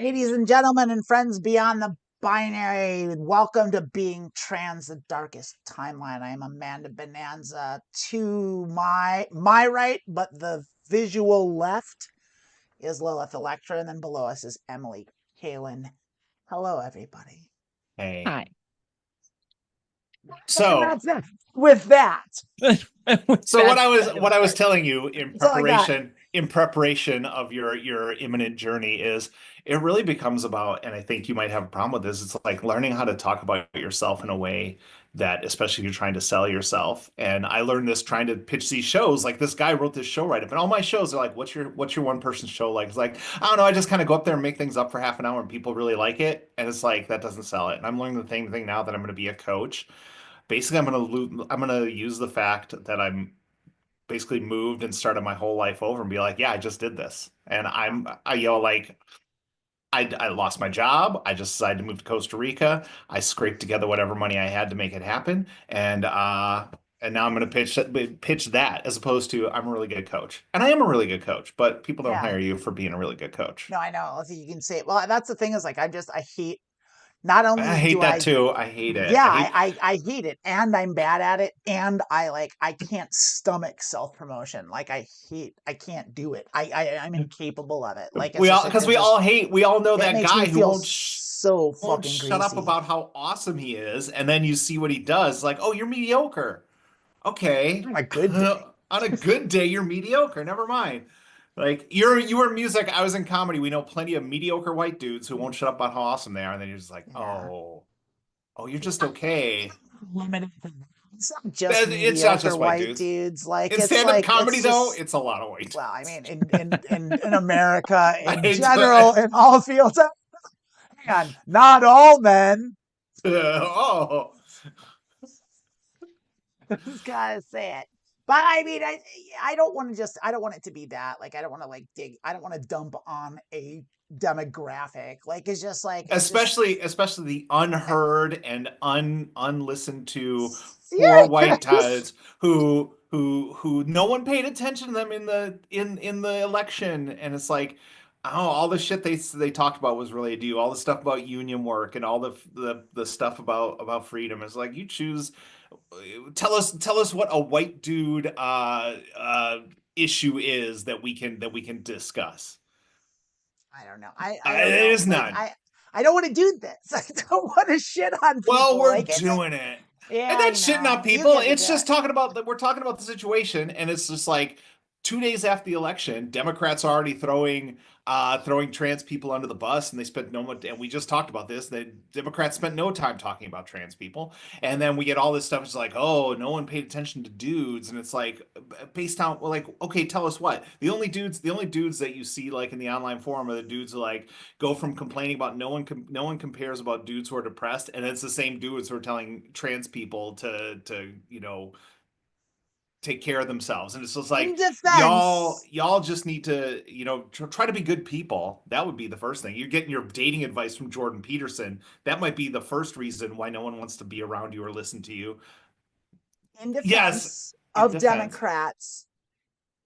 Ladies and gentlemen and friends beyond the binary, welcome to Being Trans, the Darkest Timeline. I am Amanda Bonanza. To my right, but the visual left, is Lilith Elektra, and then below us is Emily Kalen. Hello, everybody. Hey. Hi. So with that. So what I was telling you in That's preparation of your imminent journey is it really becomes about, and I think you might have a problem with this, it's like learning how to talk about yourself in a way that, especially if you're trying to sell yourself. And I learned this trying to pitch these shows. Like, this guy wrote this show write-up, and all my shows are like, what's your one person show like? It's like, I don't know, I just kind of go up there and make things up for half an hour and people really like it. And it's like, that doesn't sell it. And I'm learning the same thing now that I'm going to be a coach. Basically, I'm gonna use the fact that I'm basically moved and started my whole life over and be like, yeah, I just did this. And I lost my job. I just decided to move to Costa Rica. I scraped together whatever money I had to make it happen. And now I'm gonna pitch that, as opposed to I'm a really good coach. And I am a really good coach, but people don't hire you for being a really good coach. No, I know. You can say it. Well, that's the thing is, like, I hate. Not only I hate that too. I hate it. Yeah, I hate it, and I'm bad at it, and I can't stomach self-promotion. Like, I can't do it. I'm incapable of it. Like, we all know that guy who won't fucking shut up about how awesome he is, and then you see what he does. Like, oh, you're mediocre. Okay, on a good day. On a good day, you're mediocre. Never mind. Like, you were in music, I was in comedy. We know plenty of mediocre white dudes who won't shut up about how awesome they are, and then you're just like, oh, you're just okay. It's not just it's not just white dudes. Like, in stand-up comedy, though, it's a lot of white. Well, I mean, in America, in general, in all fields. Hang on, not all men. Oh, just gotta say it. But I mean, I don't want it to be that. Like, I don't want to I don't want to dump on a demographic. Like, it's just like, especially the unheard and unlistened to poor white tides who no one paid attention to them in the election. And it's like, oh, all the shit they talked about was related to you. All the stuff about union work and all the stuff about freedom. It's like, you choose. Tell us what a white dude issue is that we can discuss. I don't know. I don't know. There's none. I don't want to do this. I don't want to shit on people. Well, we're doing it. Yeah, and that's shitting on people. It's just we're talking about the situation, and it's just like 2 days after the election, Democrats are already throwing trans people under the bus, and they spent and we just talked about this. The Democrats spent no time talking about trans people, and then we get all this stuff. It's like, oh, no one paid attention to dudes, and it's like, based on, well, like, okay, tell us what. The only dudes that you see, like, in the online forum are the dudes who, like, go from complaining about no one compares about dudes who are depressed, and it's the same dudes who are telling trans people to take care of themselves. And it's just like, y'all just need to, try to be good people. That would be the first thing. You're getting your dating advice from Jordan Peterson. That might be the first reason why no one wants to be around you or listen to you. In defense of Democrats,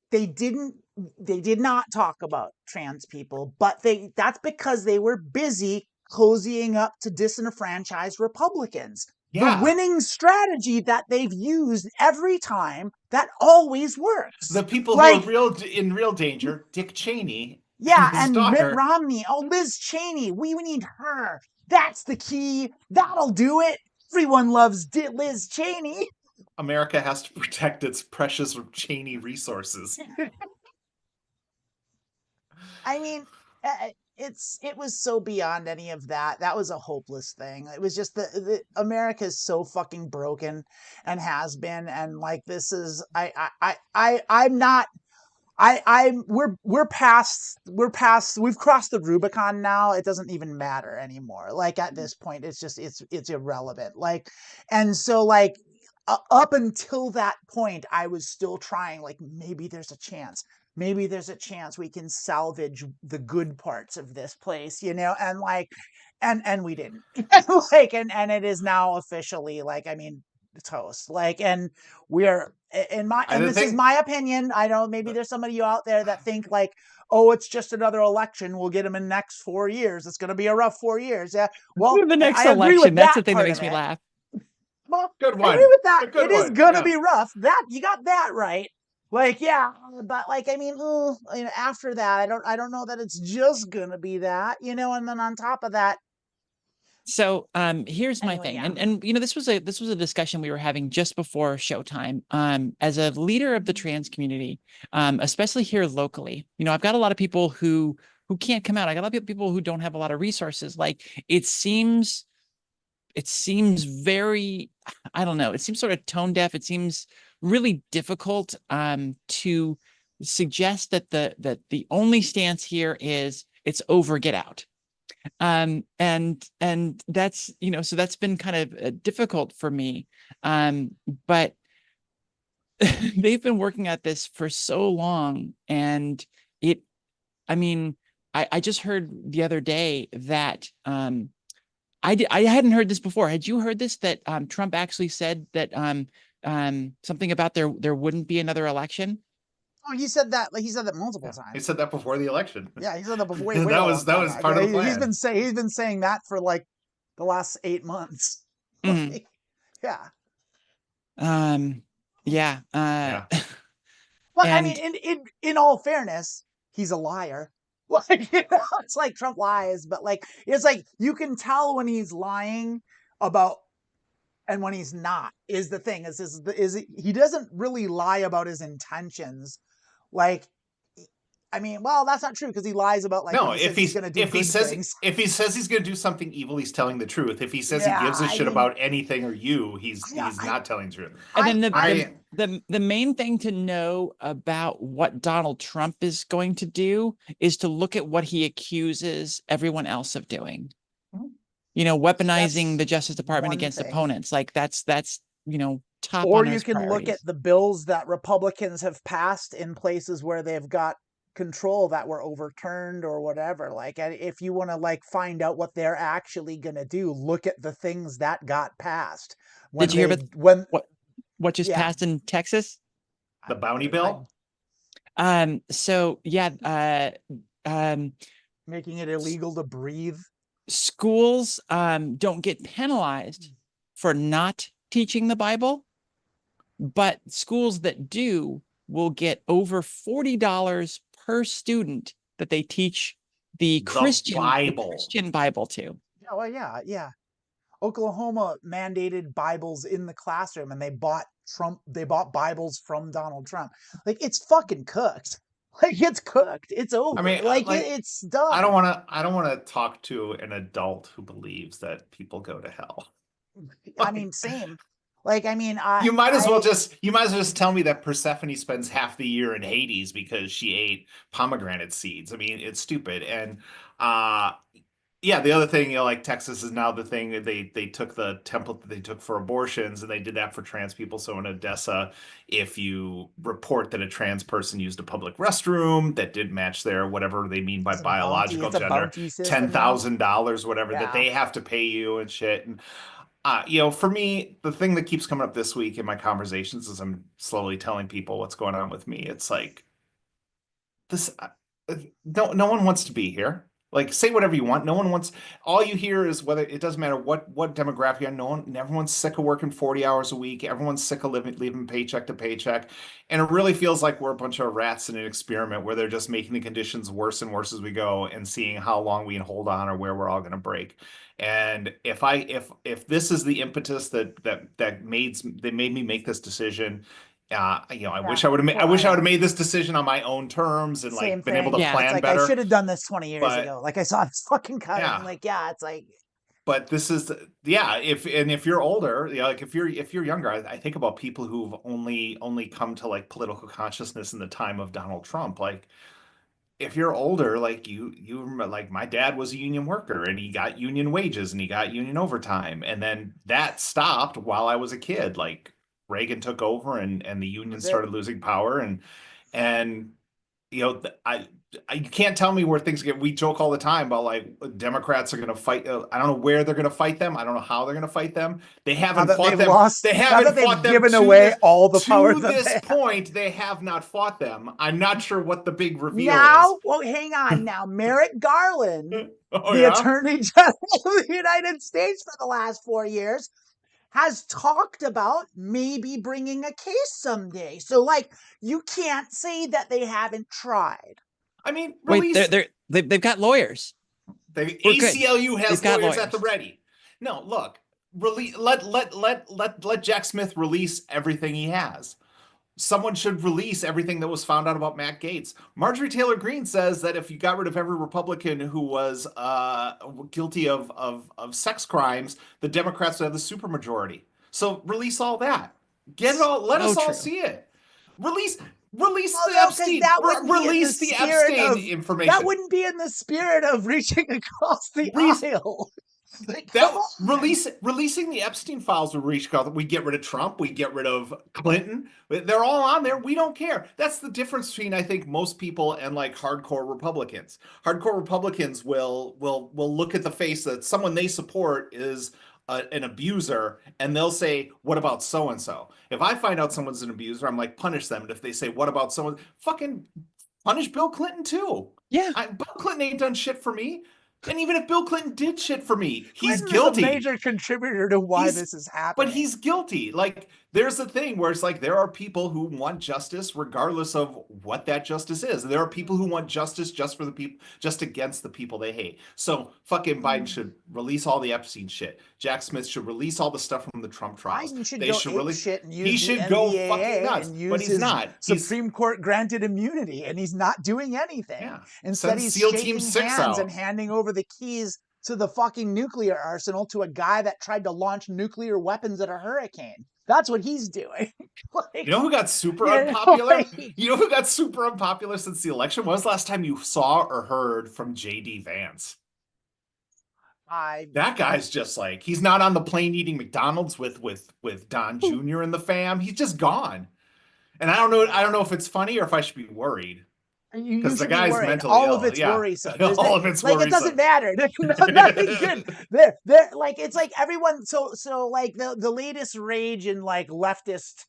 they did not talk about trans people, but that's because they were busy cozying up to disenfranchised Republicans. Yeah. The winning strategy that they've used every time, that always works. The people who are in real danger, Dick Cheney. Yeah, and Mitt Romney. Oh, Liz Cheney. We need her. That's the key. That'll do it. Everyone loves Liz Cheney. America has to protect its precious Cheney resources. I mean, it was so beyond any of that. That was a hopeless thing. It was just America is so fucking broken and has been, and like, this is we're past we've crossed the Rubicon now. It doesn't even matter anymore. Like, at this point, it's irrelevant. Like, and so, like, up until that point, I was still trying, like, maybe there's a chance we can salvage the good parts of this place, and we didn't. Like, and it is now officially, like, I mean, toast. Like, and we're in my, I and didn't this is think my opinion. I know maybe there's somebody you out there that think like, oh, it's just another election. We'll get him in the next 4 years. It's going to be a rough 4 years. Yeah. Well, The next I agree election, with that's that the thing that part of makes me it. laugh. Well, good I agree one. with that. A good It is one. gonna Yeah. be rough. That you got that right. Like, yeah, but like, I mean, after that, I don't know that it's just gonna be that, and then on top of that, So here's my anyway, thing. yeah. And this was a discussion we were having just before showtime. As a leader of the trans community, especially here locally, I've got a lot of people who can't come out. I got a lot of people who don't have a lot of resources. Like it seems very, I don't know, it seems sort of tone deaf. It seems really difficult to suggest that the only stance here is it's over, get out. And that's, so that's been kind of difficult for me. But they've been working at this for so long, and it I mean, I just heard the other day that I hadn't heard this before. Had you heard this, that Trump actually said that something about there wouldn't be another election? Oh, he said that. Like, he said that multiple Yeah. He times. said that before the election. Yeah, he said that before, way, way That a was long that time was back. part of Yeah, the plan. he's been saying that for like the last 8 months. Mhm. Like, yeah. Um, yeah. Yeah. But I mean, And in all fairness, he's a liar. Like, it's like Trump lies, but like it's like you can tell when he's lying about and when he's not is the thing. He doesn't really lie about his intentions. Like, I mean, well, that's not true because he lies about like when No, he says he's going to do if he good says things. if he says he's going to do something evil, he's telling the truth. If he says he Yeah, gives a I shit mean, about anything or you, he's yeah, he's not telling the truth. and then I the main thing to know about what Donald Trump is going to do is to look at what he accuses everyone else of doing. Weaponizing that's the Justice Department one against thing. opponents. Like that's top Or on you his can look at priorities. the bills that Republicans have passed in places where they've got control that were overturned or whatever. Like, if you want to like find out what they're actually going to do, look at the things that got passed Did when you hear they about when what just yeah, passed in Texas? the bounty I bill. So yeah, um, making it illegal to breathe. schools don't get penalized for not teaching the Bible, but schools that do will get over $40 per student that they teach the The Christian the Bible. Christian Bible to. Yeah, well, yeah. Oklahoma mandated Bibles in the classroom, and they bought Bibles from Donald Trump. Like, it's fucking cooked. Like, it's cooked. It's I over. mean, Like, like it's done. I don't want to talk to an adult who believes that people go to hell. I Like, mean, same. Like, I mean, you might as well just tell me that Persephone spends half the year in Hades because she ate pomegranate seeds. I mean, it's stupid. And uh yeah, the other thing, like Texas is now the thing that they took the template that they took for abortions and they did that for trans people. So in Odessa, if you report that a trans person used a public restroom that didn't match their whatever they mean by biological it's a gender, bounty ten system now. thousand dollars, whatever, that Yeah. they have to pay you and shit. And for me, the thing that keeps coming up this week in my conversations as I'm slowly telling people what's going on with me, it's like this no one wants to be here. Like, say whatever you want. No one wants, all you hear is, whether it doesn't matter what demographic you're, no one, everyone's sick of working 40 hours a week. Everyone's sick of living paycheck to paycheck. And it really feels like we're a bunch of rats in an experiment where they're just making the conditions worse and worse as we go and seeing how long we can hold on or where we're all going to break. And if this is the impetus that made me make this decision, I Yeah. wish I would have made I Well, I wish I would have know. made this decision on my own terms and Same like been able to thing. Yeah. It's plan like I should better. have done this 20 years But ago. Like, I saw this fucking coming. yeah, Like, yeah, it's like, but this is yeah. If you're older, like if you're younger, I think about people who've only come to like political consciousness in the time of Donald Trump. Like, if you're older, like you remember, like my dad was a union worker and he got union wages and he got union overtime, and then that stopped while I was a kid. Like, Reagan took over and the that union was it. started losing power and you can't tell me where things get. We joke all the time about like Democrats are going to fight. I don't know where they're going to fight them. I don't know how they're going to fight them. They Now haven't that fought they've them. lost, They now haven't that fought they've them given away all the power to that this they have. point. They have not fought them. I'm not sure what the big reveal is. Now, well, hang on now. Merrick Garland, Oh the yeah. Attorney General of the United States for the last 4 years, has talked about maybe bringing a case someday. So, like, you can't say that they haven't tried. I mean, Wait, release. they've got lawyers. The We're good. ACLU has They've got lawyers at the lawyers. ready. No, look, release. Let Jack Smith release everything he has. Someone should release everything that was found out about Matt Gaetz. Marjorie Taylor Greene says that if you got rid of every Republican who was guilty of sex crimes, the Democrats would have the supermajority. So release all that. Get it all. Let So us all true. see it. Release Well, the no, because Epstein. that wouldn't be in the Release the spirit Epstein of information. that wouldn't be in the spirit of reaching across the Release- aisle. Like, That come on. releasing the Epstein files would reach. We get rid of Trump. We get rid of Clinton. They're all on there. We don't care. That's the difference between I think most people and like hardcore Republicans. Hardcore Republicans will look at the face that someone they support is an abuser, and they'll say, "What about so and so?" If I find out someone's an abuser, I'm like, punish them. And if they say, "What about someone?" Fucking punish Bill Clinton too. Yeah. Bill Clinton ain't done shit for me. And even if Bill Clinton did shit for me, he's Clinton guilty. is a major contributor to why this is happening. But he's guilty. Like, there's a thing where it's like there are people who want justice regardless of what that justice is. There are people who want justice just for the people, just against the people they hate. So fucking Biden should release all the Epstein shit. Jack Smith should release all the stuff from the Trump trials. Biden should They go should ape release. shit and use He the should go NDAA fucking nuts, and use but he's his not. Supreme Court granted immunity, and he's not doing anything. Yeah. Instead, Send he's SEAL Team shaking 6 hands out. and handing over the keys to the fucking nuclear arsenal to a guy that tried to launch nuclear weapons at a hurricane. That's what he's doing. Like, you know who got super you know, unpopular? like- You know who got super unpopular since the election? When was the last time you saw or heard from JD Vance? That guy's just like, he's not on the plane eating McDonald's with Don Jr. and the fam. He's just gone. And I don't know if it's funny or if I should be worried. You Because the should be guy's worried. mentally All ill. of it's Yeah. worrisome. All of it's like worrisome. it doesn't matter. Nothing good. They're like it's like everyone. So like the latest rage in like leftist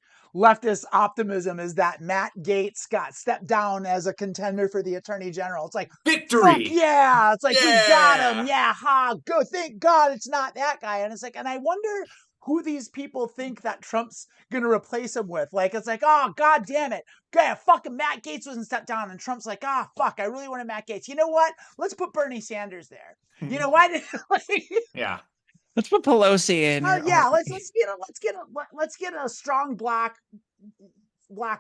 optimism is that Matt Gaetz got stepped down as a contender for the Attorney General. It's like victory. Fuck yeah! It's like we got him. Yeah. Yeah, ha! Go. Thank God it's not that guy. And it's like, and I wonder who these people think that Trump's gonna replace him with. Like, it's like, oh god damn it. Yeah, fucking Matt Gaetz wasn't stepped down, and Trump's like, ah, fuck, I really wanted Matt Gaetz. You know what? Let's put Bernie Sanders there. You know why? Yeah. Let's put Pelosi in. Yeah, let's get a strong black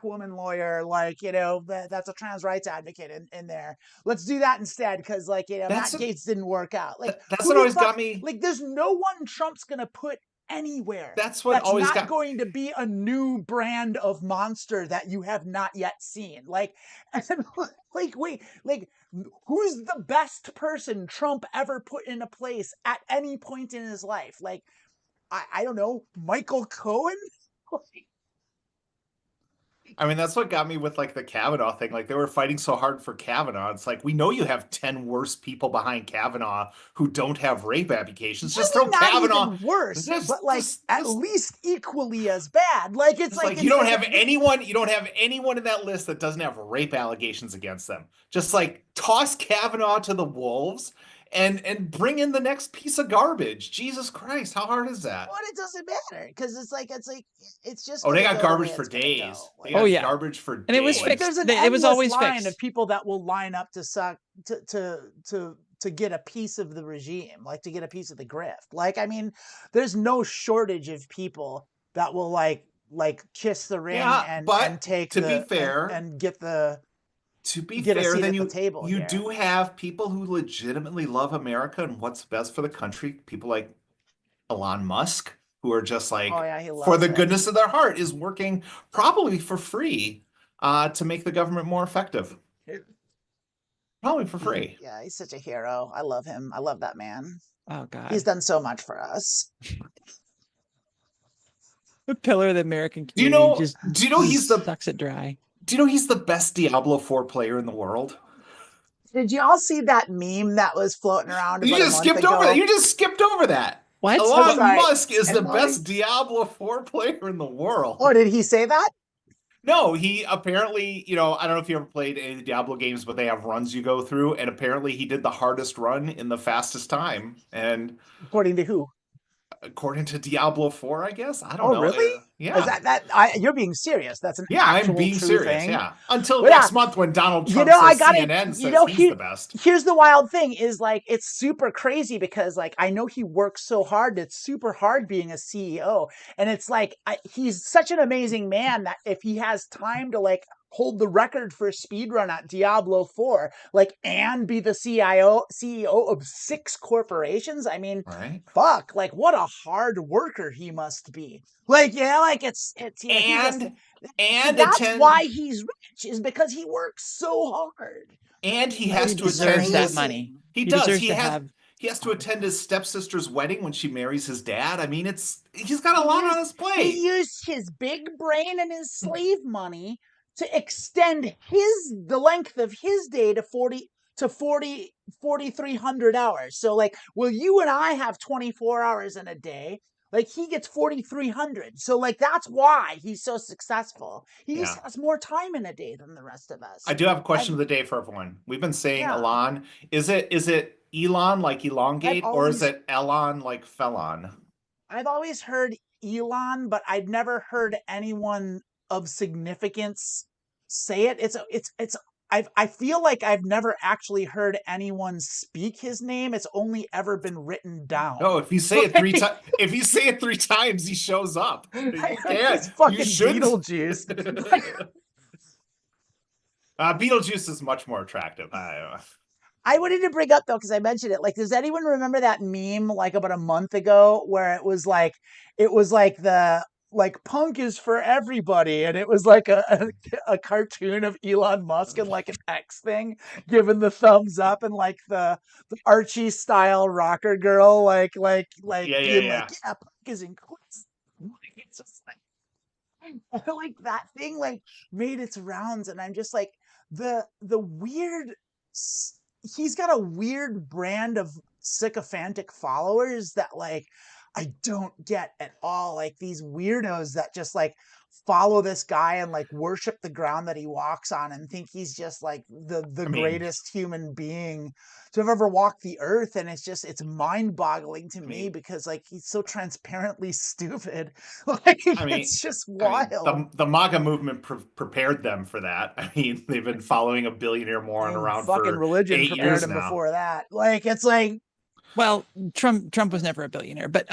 woman lawyer, like, you know, that's a trans rights advocate in there. Let's do that instead, because like, you know, Matt Gaetz didn't work out. Like, that's what always got me. Like, there's no one Trump's gonna put anywhere. That's always not going to be a new brand of monster that you have not yet seen. Like, and like, wait, like, who's the best person Trump ever put in a place at any point in his life? Like, I don't know, Michael Cohen. I mean, that's what got me with like the Kavanaugh thing. Like, they were fighting so hard for Kavanaugh. It's like, we know you have 10 worse people behind Kavanaugh who don't have rape applications. Just throw Kavanaugh. Even worse, but like at least equally as bad. Like, it's like you don't have anyone. You don't have anyone in that list that doesn't have rape allegations against them. Just like toss Kavanaugh to the wolves. And bring in the next piece of garbage. Jesus Christ, how hard is that? Well, it doesn't matter, because it's just. Oh, they got garbage for days. Like, oh yeah, garbage for days. And it was fixed. There's an it was always line fixed. of people that will line up to suck to get a piece of the regime, like to get a piece of the grift. Like, I mean, there's no shortage of people that will like kiss the ring and take. To be fair, and get the. To be fair, then you do have people who legitimately love America and what's best for the country. People like Elon Musk, who are just like, for the goodness of their heart, is working probably for free to make the government more effective. Probably for free. Yeah, he's such a hero. I love him. I love that man. Oh God, he's done so much for us. The pillar of the American community. Do you know he's the sucks it dry? Do you know he's the best Diablo 4 player in the world? Did you all see that meme that was floating around You about a just month skipped over that. ago? You just skipped over that. What? I'm Elon sorry. Musk is the I'm sorry. best Diablo 4 player in the Oh, world. did he say that? No, he apparently, I don't know if you ever played any of the Diablo games, but they have runs you go through, and apparently he did the hardest run in the fastest time. And According to who? according to Diablo 4, I guess. I don't Oh, know. really? Is Yeah. that I you're being serious? That's an Yeah, I'm actual being true serious. thing. Yeah. Until Well, yeah, next month when Donald you Trump know, I says got it. CNN You says know, he's the best. here's the wild thing is like it's super crazy because like I know he works so hard. It's super hard being a CEO, and it's like he's such an amazing man that if he has time to like hold the record for a speed run at Diablo 4, like and be the CEO of 6 corporations. I mean, Right. fuck, like what a hard worker he must be. Like, yeah, like it's yeah, he's just And and and that's attend why he's rich is because he works so hard. and he Well, has he Like to it's attend deserves that his money. amazing. he He does. deserves He to has have. he has to attend his stepsister's wedding when she marries his dad. I mean, he's got a He lot on used his he plate. used his big brain and his slave money to extend the length of his day to 4,300 hours. So like, well, you and I have 24 hours in a day. Like he gets 4,300. So like that's why he's so successful. He just Yeah. has more time in a day than the rest of I us. do have a I've question of the day for everyone. We've been saying yeah, Elon. Is it Elon like I've elongate or is always it Elon like felon? I've always heard Elon, but I'd never heard anyone of significance say it. It's I feel like I've never actually heard anyone speak his name. It's only ever been written No, down. if you say it three Like, times, if you say it 3 times, he shows up. You can't. he's You fucking should. Beetlejuice. Like, Beetlejuice is much more attractive. I wanted to bring up though, because I mentioned it. Like, does anyone remember that meme like about a month ago where it was like the like punk is for everybody, and it was like a cartoon of Elon Musk and like an X thing giving the thumbs up, and like the Archie style rocker girl like Yeah, yeah, being like, yeah. yeah, punk is inclusive. It's just like I feel like that thing like made its rounds, and I'm just like the weird. He's got a weird brand of sycophantic followers that like I don't get at all. Like these weirdos that just like follow this guy and like worship the ground that he walks on and think he's just like the I mean, greatest human being to have ever walked the earth. And it's mind-boggling to I me mean, because like he's so transparently stupid. Like I mean, it's just I mean, wild. the MAGA movement prepared them for that. I mean, they've been following a billionaire moron And around fucking for religion eight prepared years him now. before that. Like it's like Well, Trump was never a billionaire, but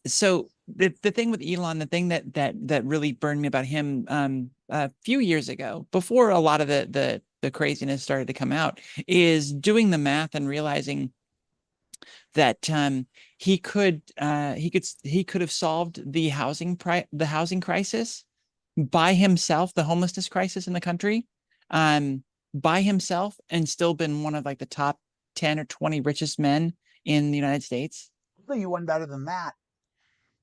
so the thing with Elon, the thing that really burned me about him a few years ago, before a lot of the craziness started to come out, is doing the math and realizing that he could have solved the housing crisis by himself, the homelessness crisis in the country, by himself, and still been one of like the top 10 or 20 richest men in the United States. you one better than that.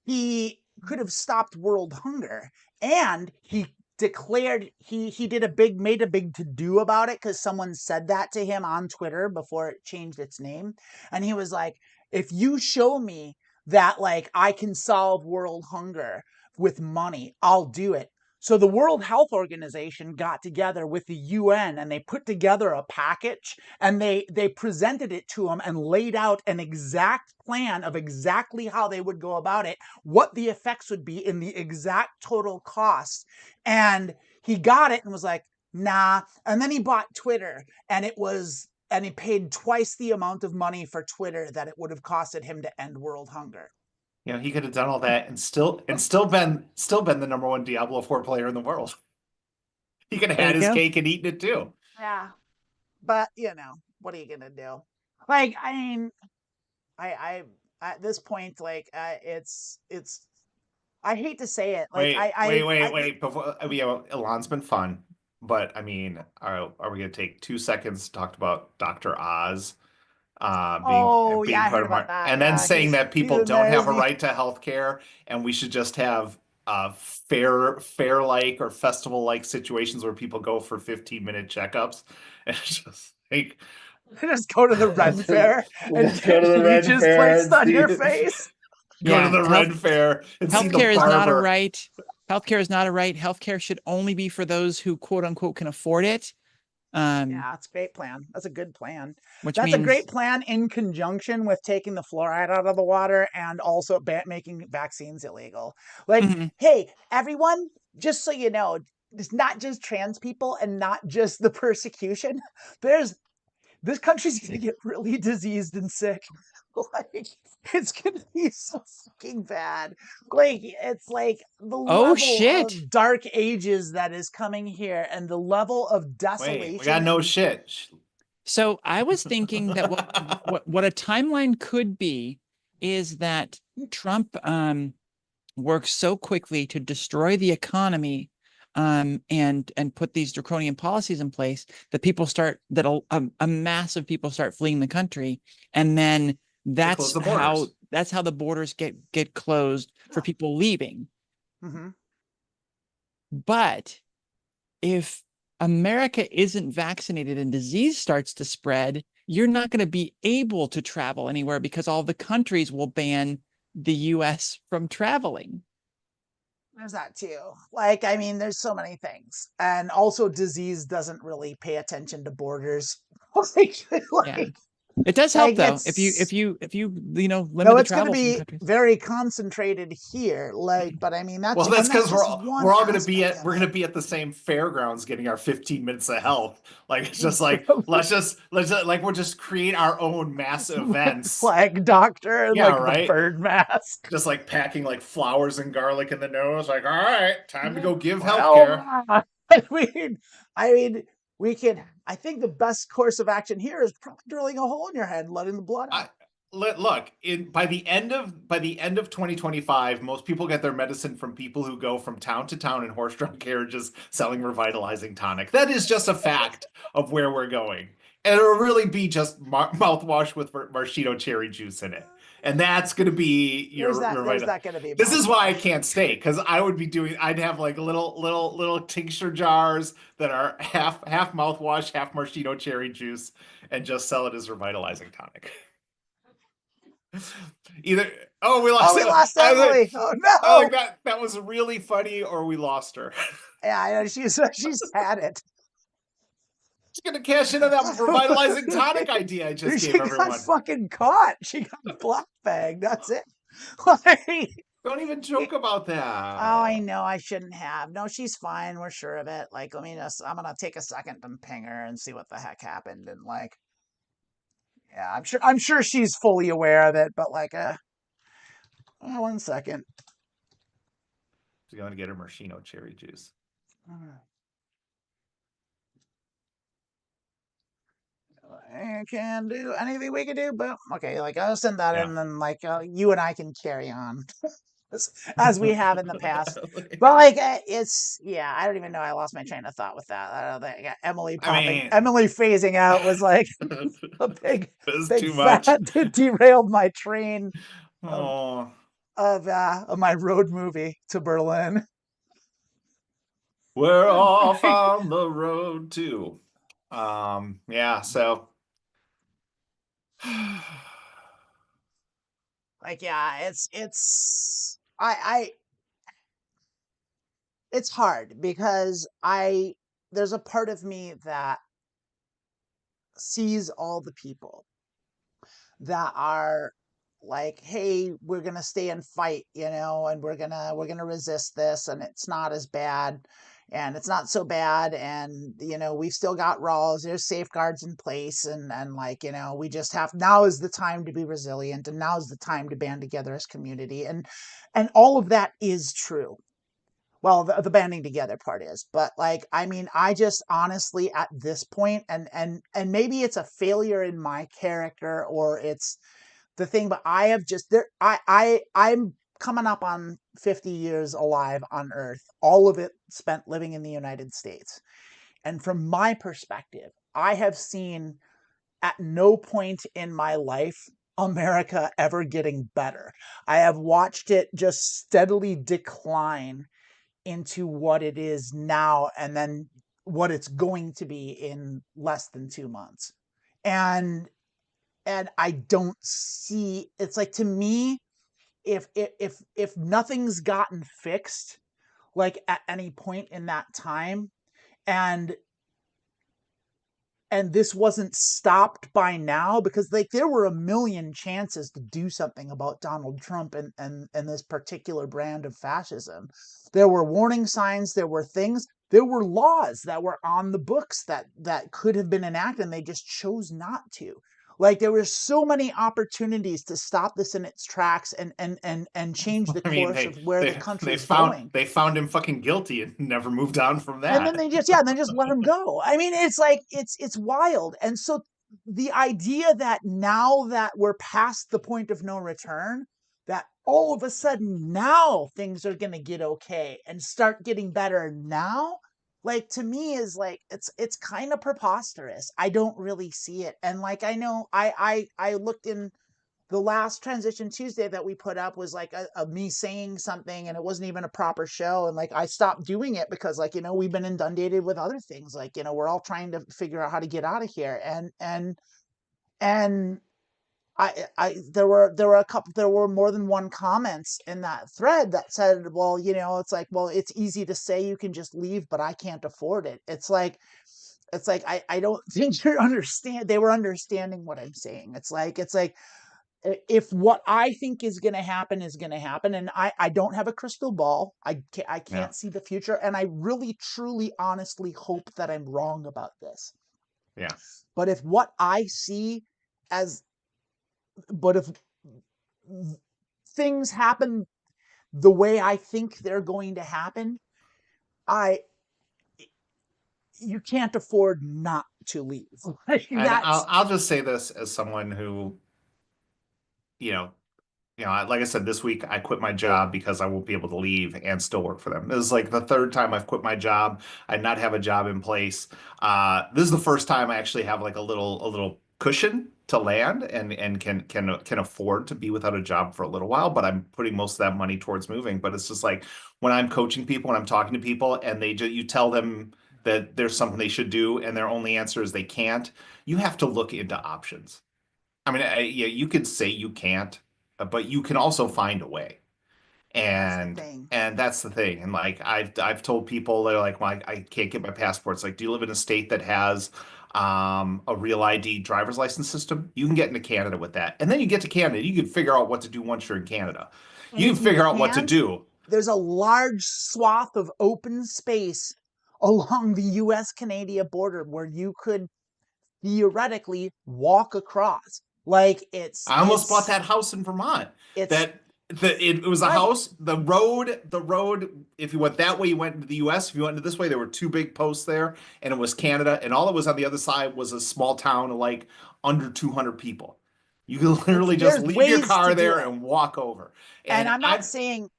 He could have stopped world hunger, and he declared he did a big made a big to do about it because someone said that to him on Twitter before it changed its name, and he was like, if you show me that like I can solve world hunger with money, I'll do it. So the World Health Organization got together with the UN and they put together a package and they presented it to him and laid out an exact plan of exactly how they would go about it, what the effects would be in the exact total cost. And he got it and was like, nah. And then he bought Twitter and he paid twice the amount of money for Twitter that it would have costed him to end world hunger. He could have done all that and still been the number one Diablo 4 player in the world. He could have There had you his go. cake and eaten it too. Yeah. But, what are you going to do? Like, I mean, at this point, like, it's, I hate to say it. Like, Wait, wait, wait, wait. Before Elon's been fun, but I mean, are we gonna take 2 seconds to talk about Dr. Oz oh, yeah, being I part heard of about our that. and then Yeah. saying that He's people a don't have a nasty. right to health care and we should just have fair like or festival like situations where people go for 15-minute checkups, and it's just like Just go to the Ren Fair and let's go get to the Ren leeches Fair placed and on see your it. face. Go to Yeah, the Ren Fair and see the healthcare is not a barber. right. Healthcare is not a right. Healthcare should only be for those who quote unquote can afford it. Yeah, it's a great plan. That's a good plan. Which That's a means great plan in conjunction with taking the fluoride out of the water and also making vaccines illegal. Like, Mhm. hey, everyone, just so you know, it's not just trans people and not just the persecution. This country's gonna get really diseased and sick. Like, it's gonna be so fucking bad. Like, it's like the Oh level shit. of dark ages that is coming here and the level of Wait, we desolation got no and shit. So I was thinking that what a timeline could be is that Trump works so quickly to destroy the economy and put these draconian policies in place that people start that a mass of people start fleeing the country, and then They close the borders. that's how the borders get closed for people leaving. Mhm. But if America isn't vaccinated and disease starts to spread, you're not going to be able to travel anywhere because all the countries will ban the US from traveling. There's that too. Like, I mean, there's so many things. And also disease doesn't really pay attention to borders. like, Yeah. like, It does help like though. If it's you limit no, the it's going to travel from be countries. very concentrated here. Like, but I mean, Well, that's because just one we're all aspect of gonna it. be at the same fairgrounds getting our 15 minutes of health. Like it's just like let's just like we'll just create our own mass events. Flag doctor and Yeah, like the right. bird mask. Just like packing like flowers and garlic in the nose. Like, all right, time to go give Well, healthcare. I mean, I mean, we can. I think the best course of action here is probably drilling a hole in your head and letting the blood I out. look in by the end of 2025, most people get their medicine from people who go from town to town in horse-drawn carriages selling revitalizing tonic. That is just a fact of where we're going, and it'll really be just mouthwash with maraschino cherry juice in it, and that's going to be your There's vital. that going to be This is why I mouthwash. can't stay because I would be doing. I'd have like little tincture jars that are half mouthwash, half maraschino cherry juice, and just sell it as revitalizing tonic. Either we Oh, lost we lost Emily. Oh I like no. that was really funny, or we lost her. Yeah, I know she's had it. She's gonna cash in on that revitalizing tonic idea I just She gave got everyone. fucking caught. She got black bagged. That's it. Like, Don't even joke about oh, I that. know I shouldn't have. No, she's fine. We're sure of it. Like, let me just, I'm gonna take a second and ping her and see what the heck happened. And like, yeah, I'm sure she's fully aware of it. But like, 1 second. She's gonna get her maraschino cherry juice. I can do anything we can do, but okay, like I'll send that in, Yeah. and then like you and I can carry on as we have in the past. But like it's yeah, I don't even know. I lost my train of thought with that. I don't think I mean, Emily phasing out was like a it's big too much. fat derailed my train of Oh, of my road movie to Berlin. we're off on the road too. Yeah, so Like yeah, I it's hard because there's a part of me that sees all the people that are like, hey, we're gonna stay and fight, and we're gonna resist this, and it's not as bad, and it's not so bad, and we've still got laws, there's safeguards in place, and like, we just have now is the time to be resilient, and now is the time to band together as community, and all of that is true. Well, the banding together part is, but like, I mean, I just honestly at this point, and maybe it's a failure in my character or it's the thing, but I have just there, I'm coming up on 50 years alive on Earth, all of it spent living in the United States. And from my perspective, I have seen at no point in my life America ever getting better. I have watched it just steadily decline into what it is now and then what it's going to be in less than 2 months. And I don't see, it's like, to me, if nothing's gotten fixed, like at any point in that time, and this wasn't stopped by now, because like there were a million chances to do something about Donald Trump and this particular brand of fascism. There were warning signs, there were things, there were laws that were on the books that could have been enacted, and they just chose not to. Like there were so many opportunities to stop this in its tracks and change the I mean, course of where the they country's found going. they found him fucking guilty and never moved on from And then that. they just, yeah, and then just let him go. I mean, it's like it's wild. And so the idea that now that we're past the point of no return, that all of a sudden now things are going to get okay and start getting better now, like, to me, is like, it's kind of preposterous. I don't really see it. And like, I know I looked in the last Transition Tuesday that we put up was like a me saying something, and it wasn't even a proper show. And like, I stopped doing it because, like, we've been inundated with other things. Like, we're all trying to figure out how to get out of here. And there were more than one comments in that thread that said, well, it's like, well, it's easy to say you can just leave, but I can't afford it. It's like, I don't think they were understanding what I'm saying. It's like, if what I think is going to happen is going to happen, and I don't have a crystal ball, I Yeah. can't see the future, and I really, truly, honestly hope that I'm wrong about this. Yeah. But if what I see as, but if things happen the way I think they're going to happen, I you can't afford not to leave. Like, And that's I'll just say this as someone who, you know, like I said, this week I quit my job because I won't be able to leave and still work for them. This is like the third time I've quit my job. I not have a job in place. This is the first time I actually have like a little cushion to land and can afford to be without a job for a little while. But I'm putting most of that money towards moving. But it's just like when I'm coaching people and I'm talking to people and you tell them that there's something they should do and their only answer is they can't. You have to look into options. I mean, yeah, you could say you can't, but you can also find a way. that's the And thing. that's the thing. And like I've told people, they're like, well, I can't get my passport. It's like, do you live in a state that has a real ID driver's license system? You can get into Canada with that. And then you get to Canada, you can figure out what to do once you're in Canada. And You can if you figure out what to can't, do. there's a large swath of open space along the US Canada border where you could theoretically walk across. Like, I almost bought that house in Vermont. it's That it was a right. house. The road. If you went that way, you went into the U.S. If you went into this way, there were two big posts there, and it was Canada. And all that was on the other side was a small town of like under 200 people. You could literally just There's leave your ways to car do there it. and walk over. And And I'm not I saying,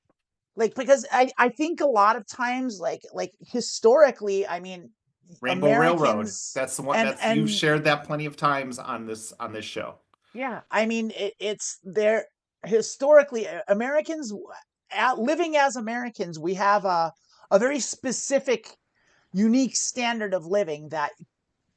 like, because I think a lot of times, like historically, I mean, Rainbow Railroad. Americans That's the one. and That's you've and shared that plenty of times on this show. yeah, I mean, it's there. Historically, Americans, living as Americans, we have a very specific, unique standard of living that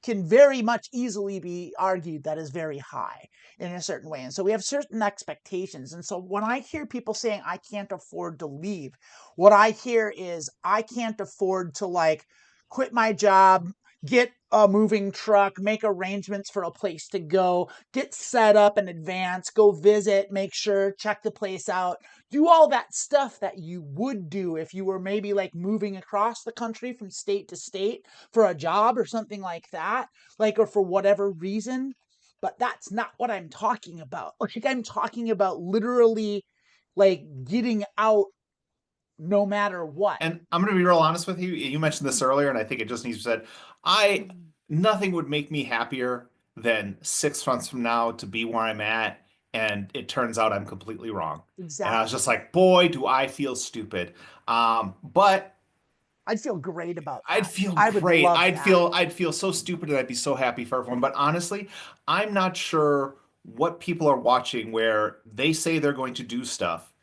can very much easily be argued that is very high in a certain way. And so we have certain expectations. And so when I hear people saying, I can't afford to leave, what I hear is, I can't afford to, like, quit my job, get a moving truck, make arrangements for a place to go, get set up in advance, go visit, make sure, check the place out, do all that stuff that you would do if you were maybe like moving across the country from state to state for a job or something like that, like, or for whatever reason. But that's not what I'm talking about. Like, I'm talking about literally, like, getting out no matter what. And I'm going to be real honest with you. You mentioned this earlier, and I think it just needs to be said. I Nothing would make me happier than 6 months from now to be where I'm at, and it turns out I'm completely wrong. And I was just Exactly. like, boy, do I feel stupid. But I'd feel great about I'd that. feel I would great. love that. I'd feel so stupid and I'd be so happy for everyone. But honestly, I'm not sure what people are watching where they say they're going to do stuff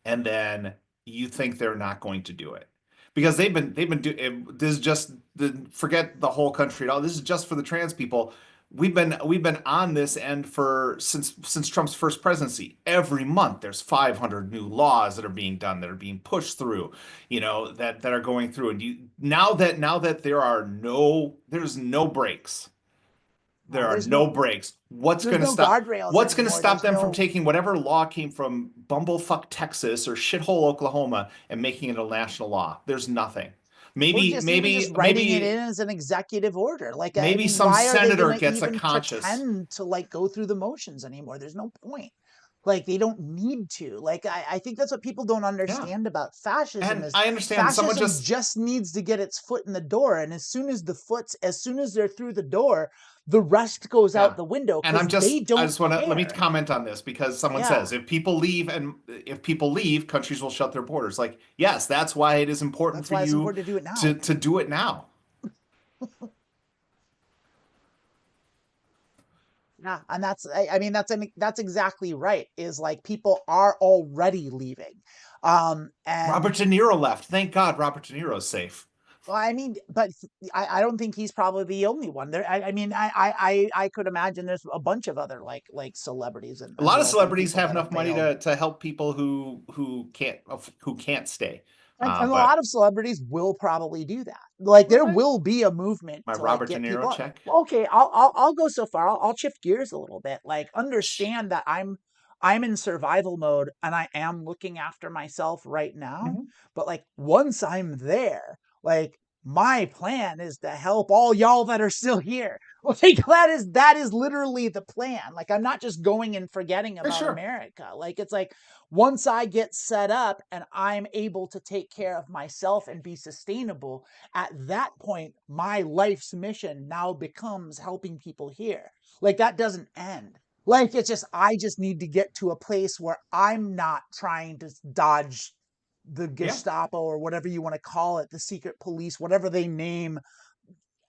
and then you think they're not going to do it. Because they've been doing this is just the forget the whole country at all. This is just for the trans people. We've been on this end for since Trump's first presidency. Every month there's 500 new laws that are being done, that are being pushed through, that are going through. And now that there's no breaks. There are There's no no breaks. there's no guardrails What's going to anymore. stop There's them from no taking whatever law came from bumblefuck Texas or shithole Oklahoma and making it a national law? There's nothing. or Maybe, just even just maybe, writing it in maybe, as an executive order. Like, I maybe mean, some why are they senator gonna gets a even conscience. pretend to like go through the motions anymore? There's no point. Like, they don't need to. Like, I think that's what people don't Yeah. understand about fascism And is I understand someone fascism just, just needs to get its foot in the door. And as soon as they're through the door, the rest goes yeah. out the window And because they I don't just want to, let me care. comment on this because someone Yeah. says if people leave, countries will shut their borders. Like, yes, that's why it is important That's for why it's you important to do it now. to do it now. Yeah, and I mean that's exactly right. Is like people are already leaving, and Robert De Niro left. Thank God Robert De Niro's safe. well, I mean, but I don't think he's probably the only one. I mean, I could imagine there's a bunch of other like celebrities and, A lot of wealthy celebrities people have that have enough money bailed. to help people who can't stay. And a lot But of celebrities will probably do that. Like there okay, will be a movement my to like Robert De get Niro people. check. Well, okay, I'll go so far. I'll shift gears a little bit. Like understand that I'm in survival mode and I am looking after myself right now. Mhm. But like once I'm there, like my plan is to help all y'all that are still here. Like that is literally the plan. Like I'm not just going and forgetting For about sure. America. Like it's like once I get set up and I'm able to take care of myself and be sustainable, at that point, my life's mission now becomes helping people here. Like that doesn't end. Like it's just, I just need to get to a place where I'm not trying to dodge the Yeah. Gestapo or whatever you want to call it, the secret police, whatever they name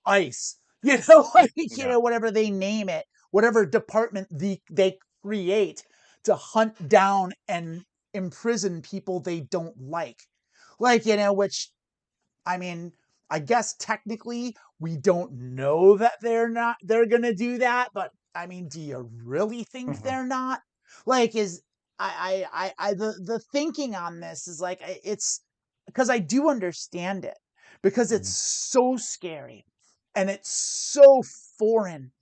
ICE, like, Yeah. whatever they name it, whatever department they create to hunt down and imprison people they don't like, which I mean, I guess technically we don't know that they're gonna do that, but I mean, do you really think Mhm. they're not? Like, is the thinking on this is like it's because I do understand it because it's Mhm. so scary and it's so foreign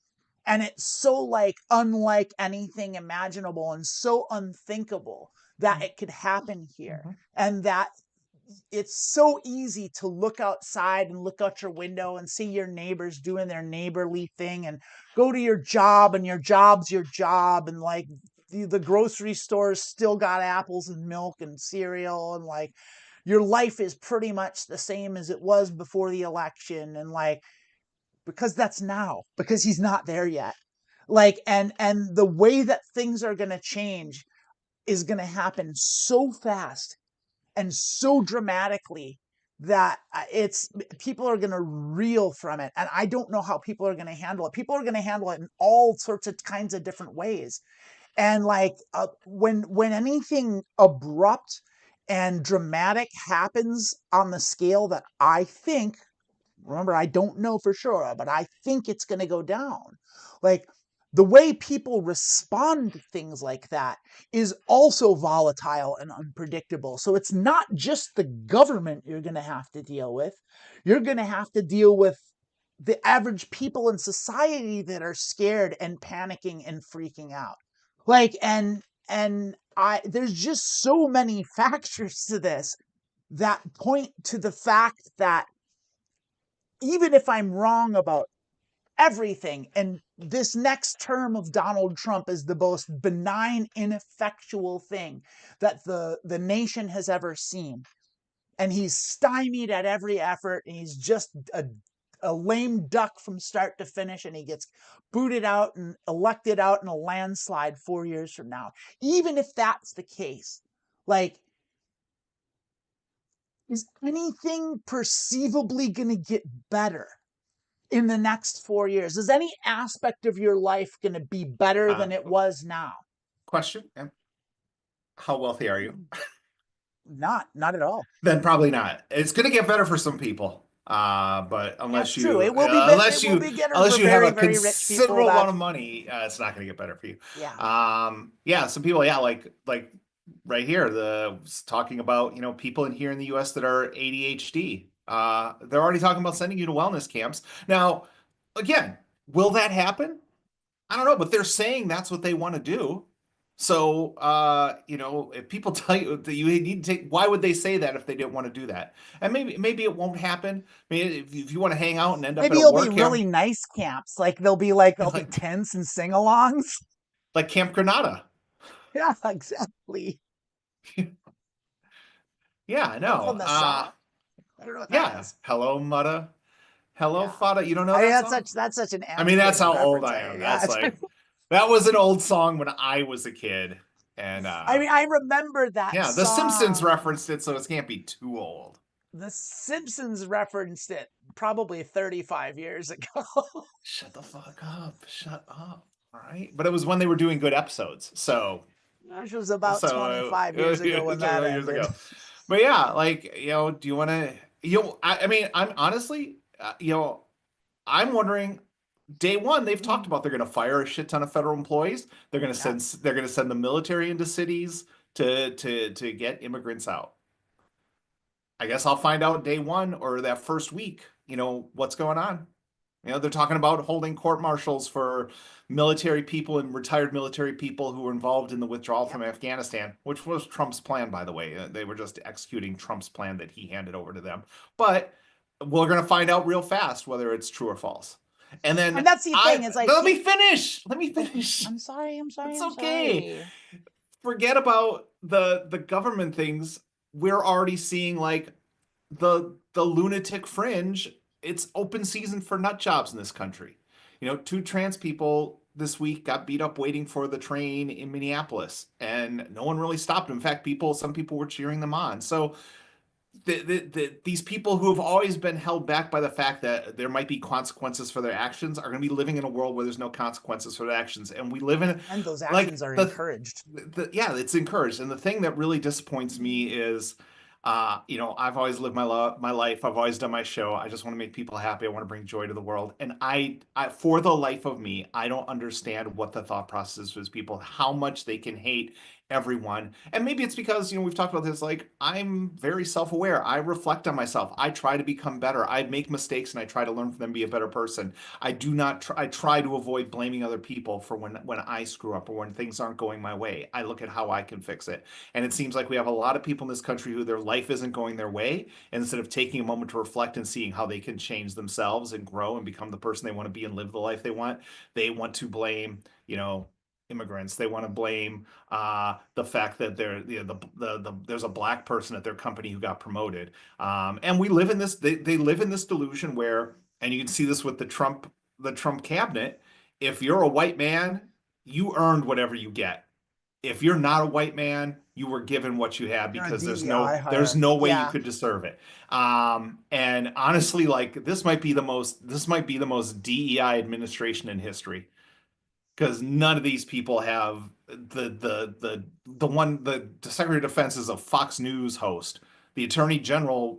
and it's so like unlike anything imaginable and so unthinkable that it could happen here Mhm. and that it's so easy to look outside and look out your window and see your neighbors doing their neighborly thing and go to your job and your job's your job and like the grocery stores still got apples and milk and cereal and like your life is pretty much the same as it was before the election and like because that's now because he's not there yet like and the way that things are going to change is going to happen so fast and so dramatically that it's people are going to reel from it and I don't know how people are going to handle it. People are going to handle it in all sorts of kinds of different ways and like when anything abrupt and dramatic happens on the scale that I think, remember I don't know for sure, but I think it's going to go down, like the way people respond to things like that is also volatile and unpredictable. So it's not just the government you're going to have to deal with. You're going to have to deal with the average people in society that are scared and panicking and freaking out. Like and I there's just so many factors to this that point to the fact that even if I'm wrong about everything. And this next term of Donald Trump is the most benign, ineffectual thing that the nation has ever seen. And he's stymied at every effort, and he's just a lame duck from start to finish, and he gets booted out and elected out in a landslide 4 years from now. Even if that's the case, like, is anything perceivably going to get better in the next 4 years? Is any aspect of your life going to be better than it was now? Question. How wealthy are you? Not at all. Then probably not. It's going to get better for some people. But That's true. It will be better unless for you have very, a very rich people. considerable amount of money, it's not going to get better for you. Yeah. Some people, yeah, like right here, talking about, people in here in the US that are ADHD. They're already talking about sending you to wellness camps. Now, again, will that happen? I don't know, but they're saying that's what they want to do. So, if people tell you that you need to take, why would they say that if they didn't want to do that? And maybe it won't happen. I mean, if you want to hang out and end up Maybe at a it'll war be camp, really nice camps. Like there'll be tents and sing-alongs. like Camp Granada. Yeah, exactly. Yeah, I know. From the song. I don't know what that is. Hello, Mutta. Hello, Yeah. Fada. You don't know that song? That's such an I mean, that's how old reference. I am. That's like that was an old song when I was a kid. And I mean, I remember that yeah, The song. Simpsons referenced it, so it can't be too old. The Simpsons referenced it probably 35 years ago. Shut the fuck up. Shut up. All right. But it was when they were doing good episodes. So Which was about 25 years ago when that ended. But yeah, like, do you want to, I mean, I'm honestly, I'm wondering, day one, they've talked about they're going to fire a shit ton of federal employees. They're going to send the military into cities to get immigrants out. I guess I'll find out day one or that first week, what's going on. They're talking about holding court-martials for military people and retired military people who were involved in the withdrawal from Afghanistan, which was Trump's plan, by the way. They were just executing Trump's plan that he handed over to them. But we're going to find out real fast whether it's true or false. And that's the thing. It's like, let me finish. Let me finish. I'm sorry. It's okay. Forget about the government things. We're already seeing like the lunatic fringe. It's open season for nut jobs in this country. 2 trans people this week got beat up waiting for the train in Minneapolis, and no one really stopped them. In fact, some people were cheering them on. So these people who have always been held back by the fact that there might be consequences for their actions are going to be living in a world where there's no consequences for their actions. And we live in... And those actions are encouraged. It's encouraged. And the thing that really disappoints me is... I've always lived my life. I've always done my show. I just want to make people happy. I want to bring joy to the world. And I for the life of me, I don't understand what the thought process is people, how much they can hate everyone. And maybe it's because, we've talked about this, like, I'm very self-aware. I reflect on myself. I try to become better. I make mistakes and I try to learn from them, be a better person. I try to avoid blaming other people for when I screw up or when things aren't going my way. I look at how I can fix it. And it seems like we have a lot of people in this country who their life isn't going their way. And instead of taking a moment to reflect and seeing how they can change themselves and grow and become the person they want to be and live the life they want to blame, immigrants. They want to blame the fact that there's a black person at their company who got promoted. And we live in this, they live in this delusion where, and you can see this with the Trump cabinet, if you're a white man, you earned whatever you get. If you're not a white man, you were given what you have because there's no way you could deserve it. And honestly, like this might be the most DEI administration in history. Because none of these people have the Secretary of Defense is a Fox News host. The Attorney General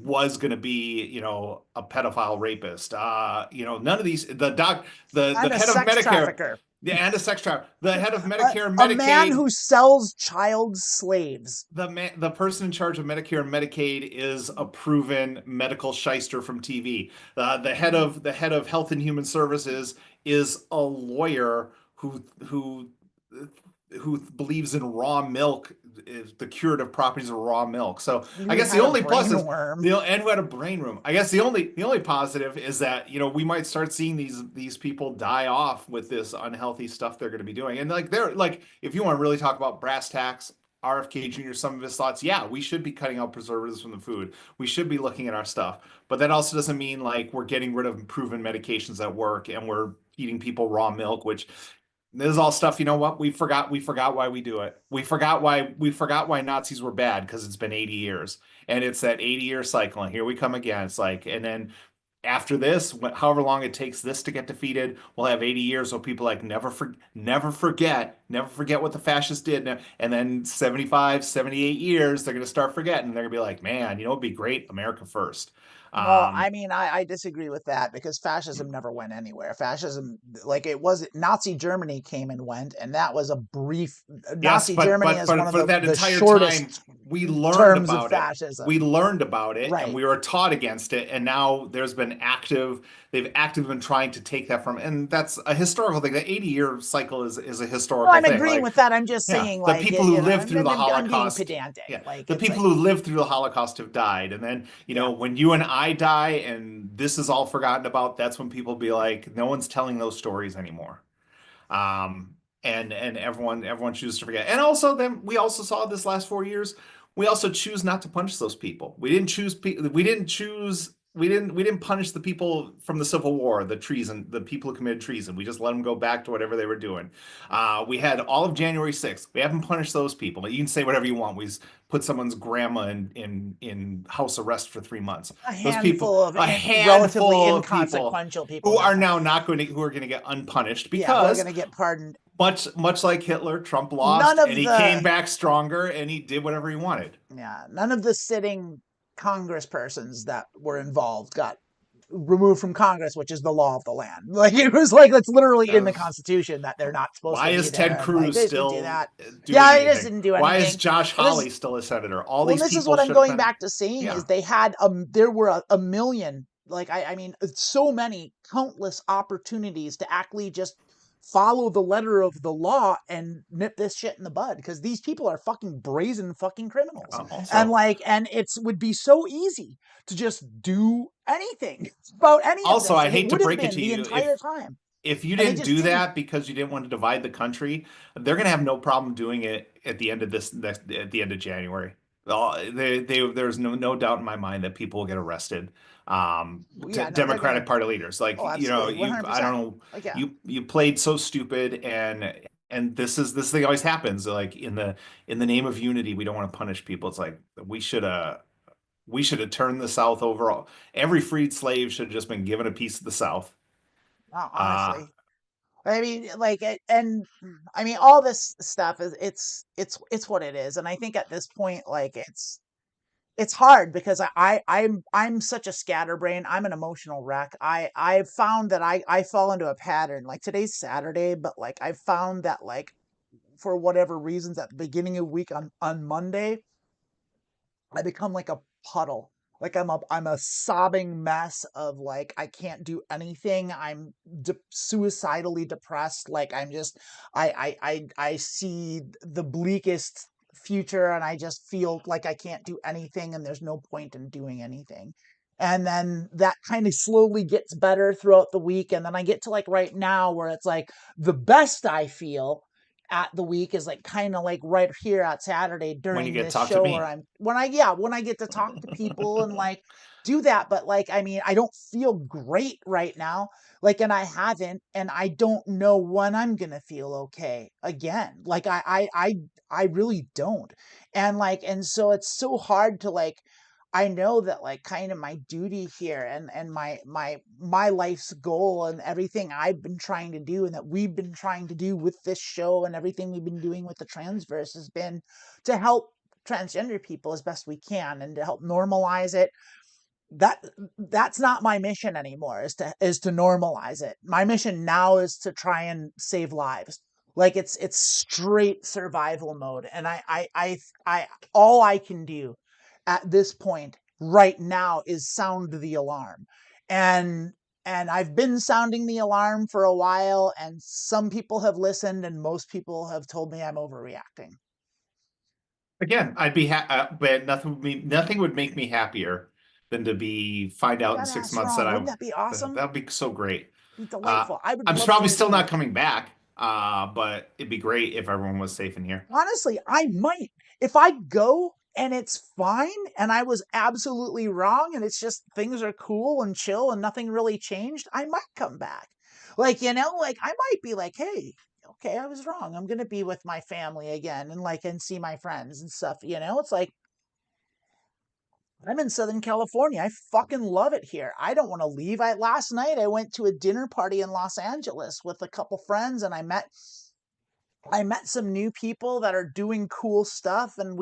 was going to be, a pedophile rapist. None of these. The head of Medicare. Trafficker. Yeah, and a sex trafficker. The head of Medicare and Medicaid. A man who sells child slaves. The person in charge of Medicare and Medicaid is a proven medical shyster from TV. The head of Health and Human Services is a lawyer who believes in raw milk, the curative properties of raw milk. So I guess the only plus is and who had a brain worm. I guess the only positive is that we might start seeing these people die off with this unhealthy stuff they're going to be doing. And they're if you want to really talk about brass tacks, RFK Jr., some of his thoughts, yeah, we should be cutting out preservatives from the food. We should be looking at our stuff. But that also doesn't mean we're getting rid of proven medications that work and we're feeding people raw milk, which this is all stuff, we forgot why we do it. We forgot why Nazis were bad because it's been 80 years. And it's that 80-year cycle. And here we come again. It's and then after this, however long it takes this to get defeated, we'll have 80 years where people like never forget what the fascists did. And then 75, 78 years, they're going to start forgetting. They're going to be like, man, you know, it'd be great, America first. Well, Um, I mean, I disagree with that because fascism never went anywhere. Fascism, like it was Nazi Germany came and went, and that was a brief. Yes, Nazi Germany is one of for that the entire time shortest we learned terms of about it. We fascism. learned about it and Right. we were taught against it, and now they've actively been trying to take that from, and that's a historical thing. The 80-year cycle is a Well, historical I'm thing. agreeing Like, with that. I'm just yeah, saying, the like, people who lived through the I'm being Holocaust, pedantic. yeah, Like, the it's people like, who lived through the Holocaust have died, and then you know yeah, when you and I die and this is all forgotten about, that's when people be like, no one's telling those stories anymore. Um, and everyone chooses to forget. And also, then we also saw this last 4 years. We also choose not to punish those people. We didn't punish the people from the Civil War, the treason, the people who committed treason. We just let them go back to whatever they were doing. We had all of January 6th. We haven't punished those people. But you can say whatever you want. We put someone's grandma in house arrest for 3 months. a Those people, handful of a relatively handful of people inconsequential people who are got, now not going to who are going to get unpunished yeah, who are because going to get pardoned. much like Hitler, Trump None lost and of he came the, back stronger and he did whatever he wanted. yeah, none of the sitting congresspersons that were involved got removed from Congress, which is the law of the land. Like it was like that's literally in the Because Constitution that they're not supposed why to be is Ted there, and like Cruz they just didn't do still that. doing Yeah, they just anything? didn't do Why is anything. Josh And this, Hawley still a senator? All well, these this is people what I'm should have going been. back to saying Yeah. is they had there were a million, like I mean, so many countless opportunities to actually just follow the letter of the law and nip this shit in the bud because these people are fucking brazen fucking criminals, and Also, like and it's would be so easy to just do anything about any of this, I and it hate to would have break it been to the you, entire time, if you and they didn't just do didn't. that because you didn't want to divide the country, they're going to have no problem doing it at the end of at the end of January. There's no doubt in my mind that people will get arrested. Yeah, no, they're gonna. Democratic Party leaders, like, Oh, you know, absolutely, one hundred I don't percent. know, Like yeah. you played so stupid, and this thing always happens. Like in the name of unity, we don't want to punish people. It's like we should have turned the South over. Every freed slave should have just been given a piece of the South. Uh, Honestly, I mean, like, and I mean, all this stuff is it's what it is, and I think at this point, like, it's hard because I'm such a scatterbrain. I'm an emotional wreck. I've found that I fall into a pattern. Like today's Saturday, but like I've found that like for whatever reasons at the beginning of the week on Monday, I become like a puddle. Like I'm a sobbing mess of like I can't do anything. I'm suicidally depressed. Like I'm just I see the bleakest future and I just feel like I can't do anything and there's no point in doing anything. And then that kind of slowly gets better throughout the week and then I get to like right now where it's like the best I feel at the week is like kind of like right here at Saturday when you during get to this talk to show where me. I'm when I get to talk to people and like do that. But like I mean, I don't feel great right now. Like and I haven't, and I don't know when I'm gonna feel okay again. Like I really don't. And like and so it's so hard to like I know that like kind of my duty here and my life's goal and everything I've been trying to do and that we've been trying to do with this show and everything we've been doing with the transverse has been to help transgender people as best we can and to help normalize it. that that's not my mission anymore is to normalize it. My mission now is to try and save lives. Like it's straight survival mode and I all I can do at this point right now is sound the alarm. and and I've been sounding the alarm for a while and some people have listened and most people have told me I'm overreacting. Again, but nothing would make me happier than to be find out in six Deadass months that wrong. Wouldn't that be awesome? that'd be so great. Be Uh, delightful. I would I'm love to probably still return. not coming back. But it'd be great if everyone was safe in here. Honestly, I might. If I go and it's fine and I was absolutely wrong and it's just things are cool and chill and nothing really changed, I might come back. Like, like I might be like, hey, okay, I was wrong. I'm going to be with my family again and like and see my friends and stuff, It's like I'm in Southern California. I fucking love it here. I don't want to leave. Last night I went to a dinner party in Los Angeles with a couple friends, and I met some new people that are doing cool stuff, and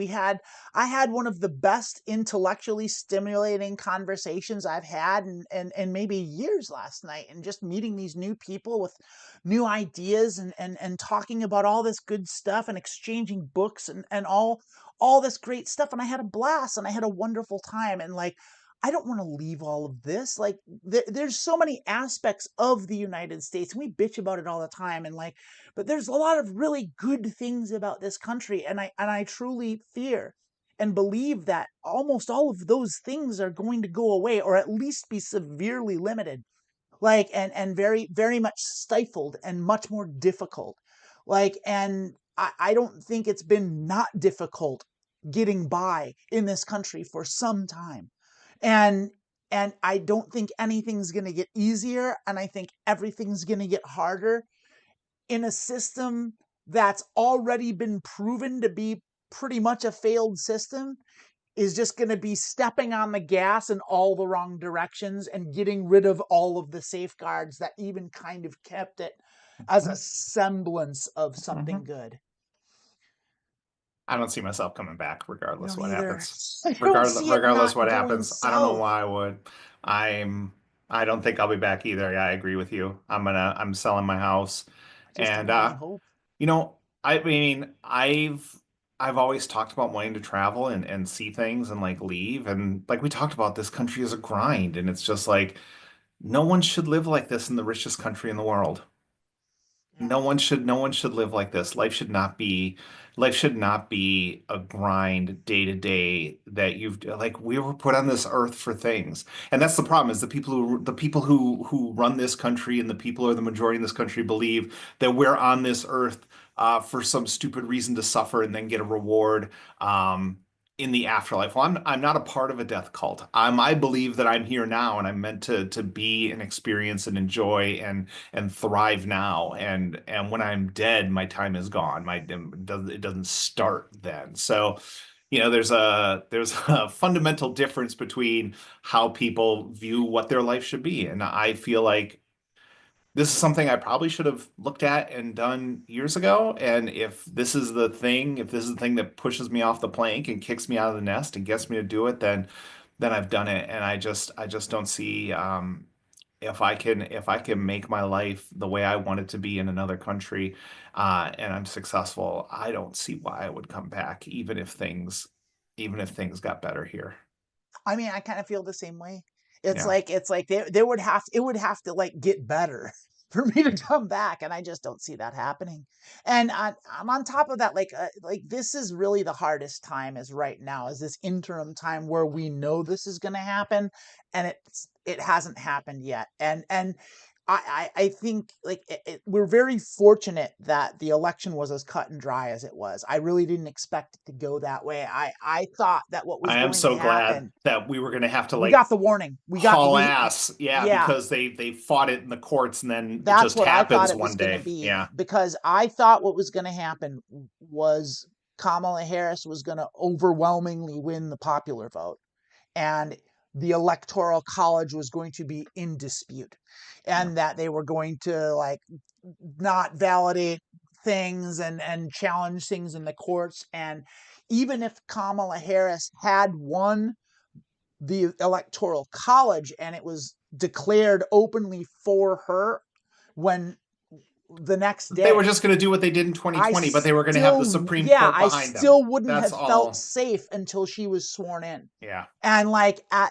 I had one of the best intellectually stimulating conversations I've had in maybe years last night, and just meeting these new people with new ideas, and talking about all this good stuff, and exchanging books, and all this great stuff. And I had a blast, and I had a wonderful time. And like, I don't want to leave all of this. Like, there's so many aspects of the United States, and we bitch about it all the time. And like, but there's a lot of really good things about this country, and I truly fear and believe that almost all of those things are going to go away, or at least be severely limited, like, and very, very much stifled, and much more difficult. Like, and I don't think it's been not difficult getting by in this country for some time. And I don't think anything's going to get easier, and I think everything's going to get harder in a system that's already been proven to be pretty much a failed system. Is just going to be stepping on the gas in all the wrong directions, and getting rid of all of the safeguards that even kind of kept it as a semblance of something good. I don't see myself coming back I regardless don't what either. happens. I don't see it Regardless not what going happens. I don't know south. why I would. I don't think I'll be back either. Yeah, I agree with you. I'm selling my house. Just And only hope. you know, I mean, I've always talked about wanting to travel and see things and like leave. And like we talked about, this country is a grind, and it's just like no one should live like this in the richest country in the world. Yeah. No one should live like this. Life should not be a grind day to day that you've like we were put on this earth for things. And that's the problem is the people who run this country and the people who are the majority in this country believe that we're on this earth for some stupid reason to suffer and then get a reward in the afterlife. Well, I'm not a part of a death cult. I believe that I'm here now and I'm meant to be and experience and enjoy and thrive now. And when I'm dead, my time is gone. It doesn't start then. So, you know, there's a fundamental difference between how people view what their life should be. And I feel like this is something I probably should have looked at and done years ago. And if this is the thing that pushes me off the plank and kicks me out of the nest and gets me to do it, then I've done it. And I just don't see if I can make my life the way I want it to be in another country, and I'm successful, I don't see why I would come back, even if things got better here. I mean, I kind of feel the same way. Yeah. It's like they would have it would have to like get better for me to come back, and I just don't see that happening. And I'm on top of that, like this is really the hardest time is right now, is this interim time where we know this is going to happen, and it hasn't happened yet. And I think like we're very fortunate that the election was as cut and dry as it was. I really didn't expect it to go that way. I thought that what was I am going to so glad happen, that we were going to have to we like got the warning. haul ass. Yeah, Yeah, because they fought it in the courts and then it that's just what I thought happens it was one going to day. be, Yeah. because I thought what was going to happen was Kamala Harris was going to overwhelmingly win the popular vote, and the electoral college was going to be in dispute, Yeah. and that they were going to like not validate things, and challenge things in the courts. And even if Kamala Harris had won the electoral college, and it was declared openly for her, when the next They were day, just going to do what they did in I 2020, but they were going to have the still, Supreme yeah, Court I behind them. still wouldn't That's have felt all. safe until she was sworn in. Yeah. And like at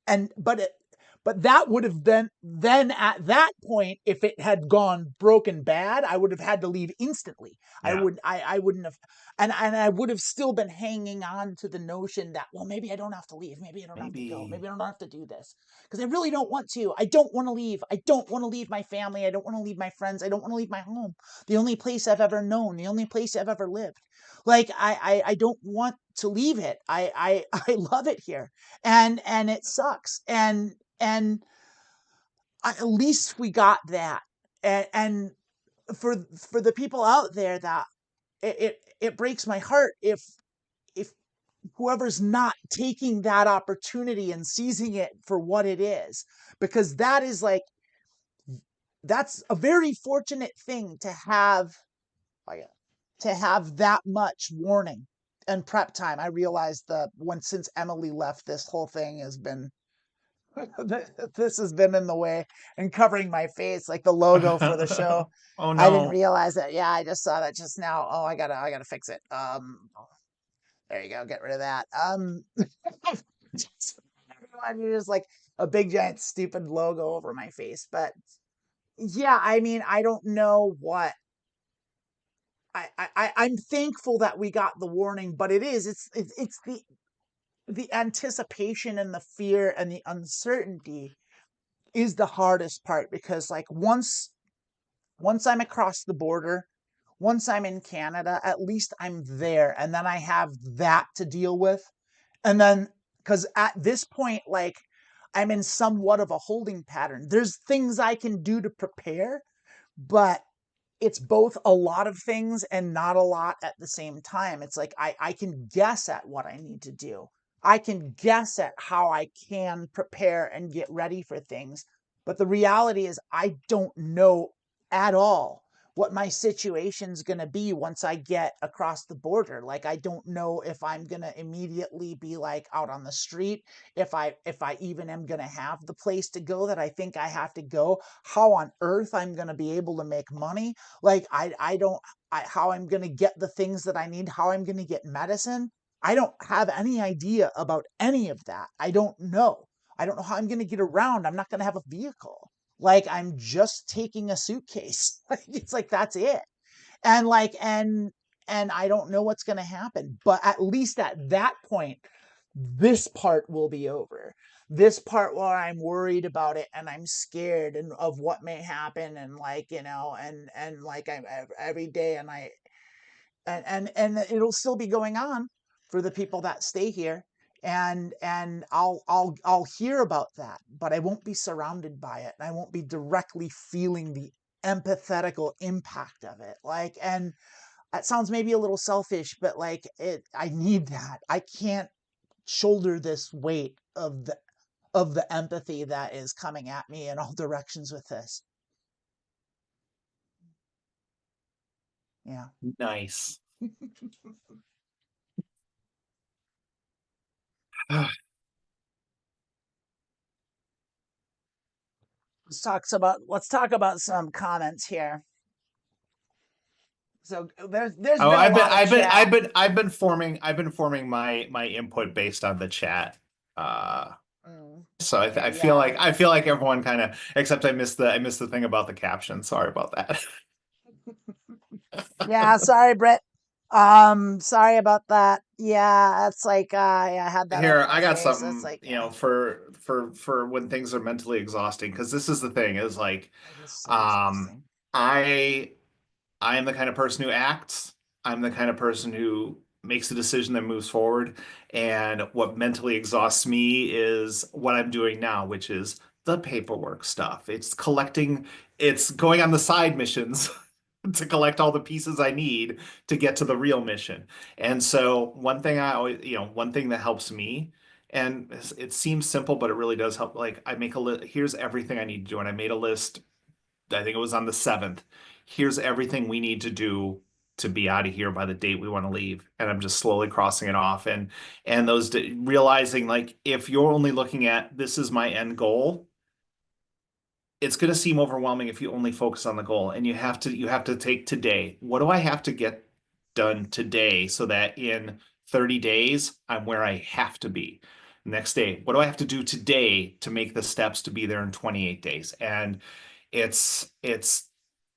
and but that would have been then, at that point, if it had gone broken bad, I would have had to leave instantly. Yeah. I wouldn't have, and I would have still been hanging on to the notion that, well, maybe I don't have to leave, maybe I don't have to go, Maybe maybe I don't have to do this, because I really don't want to. I don't want to leave. I don't want to leave my family. I don't want to leave my friends. I don't want to leave my home, the only place I've ever known, the only place I've ever lived. Like I don't want to leave it. I love it here, and it sucks. And at least we got that. And for the people out there that it breaks my heart if whoever's not taking that opportunity and seizing it for what it is, because that is like, that's a very fortunate thing to have that much warning and prep time. I realized that since Emily left, this whole thing has been this has been in the way and covering my face, like the logo for the show. Oh I didn't no. realize that. Yeah, I just saw that just now. Oh, I gotta fix it. There you go. Get rid of that. You're just like a big giant stupid logo over my face. But yeah, I mean, I don't know what I'm thankful that we got the warning, but it's the anticipation and the fear and the uncertainty is the hardest part, because like once I'm across the border, once I'm in Canada, at least I'm there, and then I have that to deal with. And then, because at this point, like, I'm in somewhat of a holding pattern. There's things I can do to prepare, but it's both a lot of things and not a lot at the same time. It's like I can guess at what I need to do. I can guess at how I can prepare and get ready for things. But the reality is I don't know at all what my situation's going to be once I get across the border. Like, I don't know if I'm going to immediately be like out on the street, if I even am going to have the place to go that I think I have to go, how on earth I'm going to be able to make money. Like, I don't, how I'm going to get the things that I need, how I'm going to get medicine. I don't have any idea about any of that. I don't know. I don't know how I'm going to get around. I'm not going to have a vehicle. Like, I'm just taking a suitcase. It's like, that's it. And like, and I don't know what's going to happen, but at least at that point, this part will be over. This part where I'm worried about it and I'm scared and of what may happen, and like, and like, I'm every day, and and it'll still be going on for the people that stay here, and I'll hear about that, but I won't be surrounded by it, and I won't be directly feeling the empathetical impact of it. Like, and that sounds maybe a little selfish, but like, I need that. I can't shoulder this weight of the empathy that is coming at me in all directions with this. Yeah. Nice. Let's talk about some comments here. So there's Oh, been a lot of chat. I've been forming my input based on the chat. Uh, so I feel Yeah. like everyone kind of, except I missed the thing about the caption. Sorry about that. Yeah, sorry, Britt. Sorry about that. Yeah, it's like, yeah, I had that over Here, my I got face. It's something, like, for when things are mentally exhausting, because this is the thing, is like, it is so um, exhausting. I I am the kind of person who acts. I'm the kind of person who makes a decision that moves forward. And what mentally exhausts me is what I'm doing now, which is the paperwork stuff. It's going on the side missions to collect all the pieces I need to get to the real mission. And so one thing I always, one thing that helps me, and it seems simple, but it really does help. Like, I make a list. Here's everything I need to do. And I made a list. I think it was on the 7th. Here's everything we need to do to be out of here by the date we want to leave. And I'm just slowly crossing it off. And realizing, like, if you're only looking at this is my end goal, it's going to seem overwhelming if you only focus on the goal. And you have to take today. What do I have to get done today so that in 30 days I'm where I have to be? Next day, what do I have to do today to make the steps to be there in 28 days? And it's it's